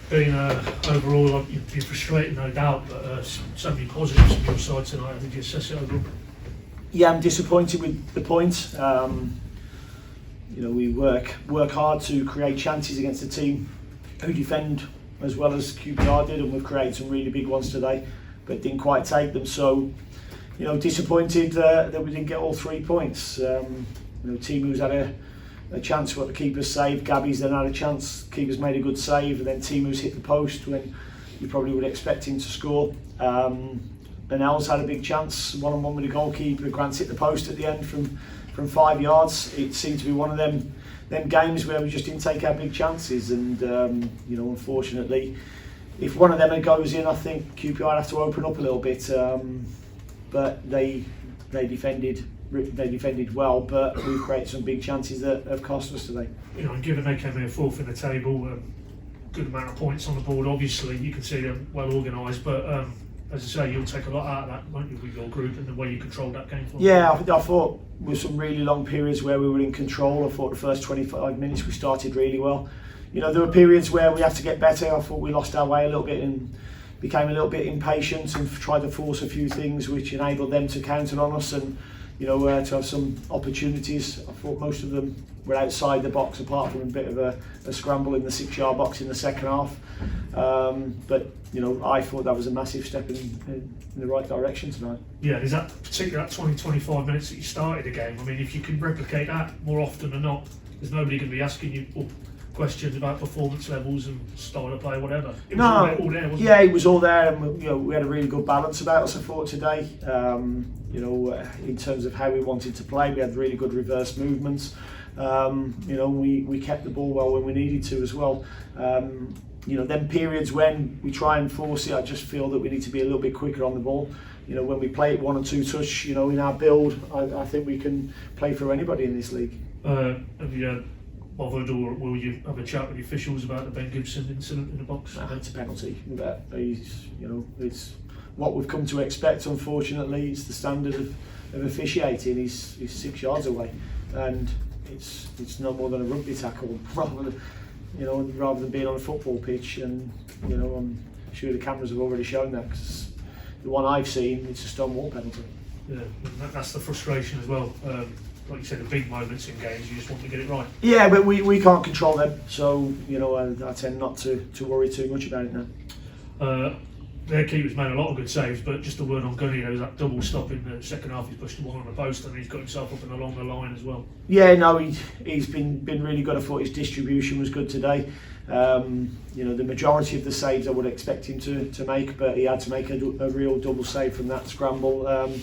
been overall, you've been frustrated, no doubt, but so many positives from your side tonight. I think you assess it overall. Yeah, I'm disappointed with the points. We work hard to create chances against a team who defend as well as QPR did, and we've created some really big ones today, but didn't quite take them. So, disappointed that we didn't get all 3 points. Team who's had a chance what the keeper's saved. Gabby's then had a chance. Keeper's made a good save, and then team who's hit the post when you probably would expect him to score. And El's had a big chance, one-on-one with the goalkeeper. Grant's hit the post at the end from 5 yards. It seemed to be one of them games where we just didn't take our big chances, and unfortunately, if one of them goes in, I think QPR have to open up a little bit. But they defended well, but we've created some big chances that have cost us today. And given they came in fourth in the table, good amount of points on the board. Obviously, you can see they're well organised, but as I say, you'll take a lot out of that, won't you, with your group and the way you controlled that game? Yeah, I thought with some really long periods where we were in control. I thought the first 25 minutes we started really well. There were periods where we had to get better. I thought we lost our way a little bit and became a little bit impatient and tried to force a few things which enabled them to counter on us and to have some opportunities. I thought most of them were outside the box, apart from a bit of a scramble in the 6-yard box in the second half. But I thought that was a massive step in the right direction tonight. Yeah, is that particularly that 20-25 minutes that you started the game? I mean, if you can replicate that more often than not, there's nobody going to be asking you questions about performance levels and style of play, whatever. It was all there, wasn't it? It was all there, and we had a really good balance about us, I thought, today. In terms of how we wanted to play, we had really good reverse movements. We kept the ball well when we needed to as well. Them periods when we try and force it, I just feel that we need to be a little bit quicker on the ball. When we play it 1 or 2 touch, in our build, I think we can play through anybody in this league. Have you bothered, or will you have a chat with the officials about the Ben Gibson incident in the box? It's a penalty. It's what we've come to expect. Unfortunately, it's the standard of officiating. He's 6 yards away, and it's no more than a rugby tackle, rather than being on a football pitch. And I'm sure the cameras have already shown that, because the one I've seen, it's a stone wall penalty. Yeah, that's the frustration as well. Like you said, the big moments in games, you just want to get it right. Yeah, but we can't control them, so I tend not to worry too much about it now. Their keeper's made a lot of good saves, but just a word on Gunny, there was that double stop in the second half. He's pushed the one on the post and he's got himself up and along the line as well. Yeah, no, he's been really good. I thought his distribution was good today. The majority of the saves I would expect him to make, but he had to make a real double save from that scramble. And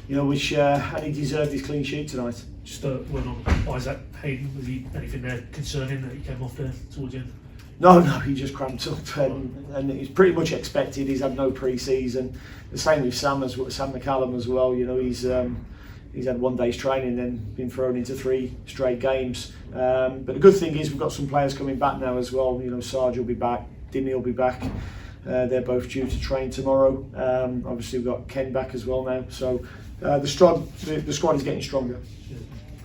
he deserved his clean sheet tonight. Just a word on Isaac Hayden. Was he anything there concerning that he came off there towards the end? No, he just cramped up, and he's pretty much expected. He's had no pre-season. The same with Sam McCallum as well. He's had 1 day's training, then been thrown into 3 straight games. But the good thing is we've got some players coming back now as well. Sarge will be back, Dimmy will be back. They're both due to train tomorrow. Obviously we've got Ken back as well now. So the squad is getting stronger.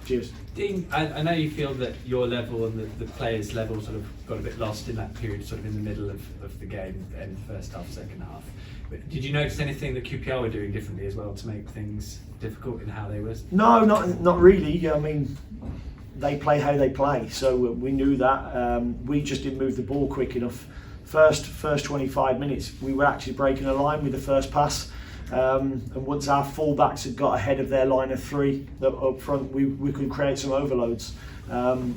Cheers. Dean, I know you feel that your level and the players' level sort of got a bit lost in that period, sort of in the middle of the game, and first half, second half. But did you notice anything that QPR were doing differently as well to make things difficult in how they were? No, not really. I mean, they play how they play, so we knew that. We just didn't move the ball quick enough. First 25 minutes, we were actually breaking a line with the first pass. And once our full-backs had got ahead of their line of 3 up front, we could create some overloads.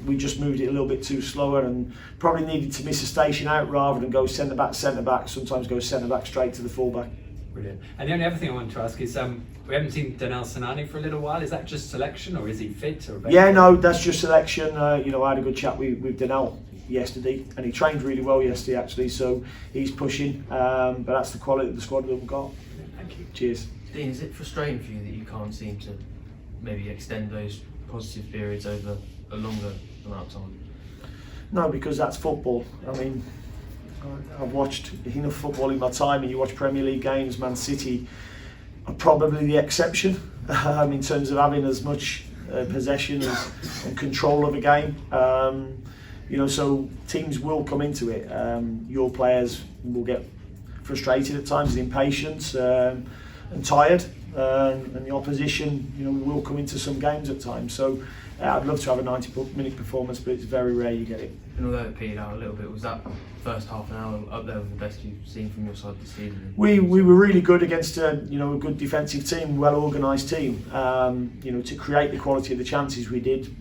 We just moved it a little bit too slower and probably needed to miss a station out rather than go centre-back, sometimes go centre-back straight to the full-back. Brilliant. And the only other thing I wanted to ask is, we haven't seen Danel Sanani for a little while. Is that just selection, or is he fit? Yeah, no, that's just selection. I had a good chat with Danel yesterday, and he trained really well yesterday actually, so he's pushing, but that's the quality of the squad that we've got. Thank you. Cheers. Dean, is it frustrating for you that you can't seem to maybe extend those positive periods over a longer amount of time? No, because that's football. I mean, I've watched enough football in my time, and you watch Premier League games. Man City are probably the exception in terms of having as much possession and control of a game. You know, so teams will come into it. Your players will get frustrated at times, and impatient, and tired, and the opposition, you know, will come into some games at times. So I'd love to have a 90-minute performance, but it's very rare you get it. And although it petered out a little bit, was that first half an hour up there with the best you've seen from your side this season? We were really good against a good defensive team, well organised team. To create the quality of the chances we did,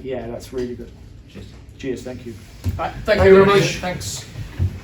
yeah, that's really good. Cheers. Cheers, thank you. Right, thank you very much. Thanks.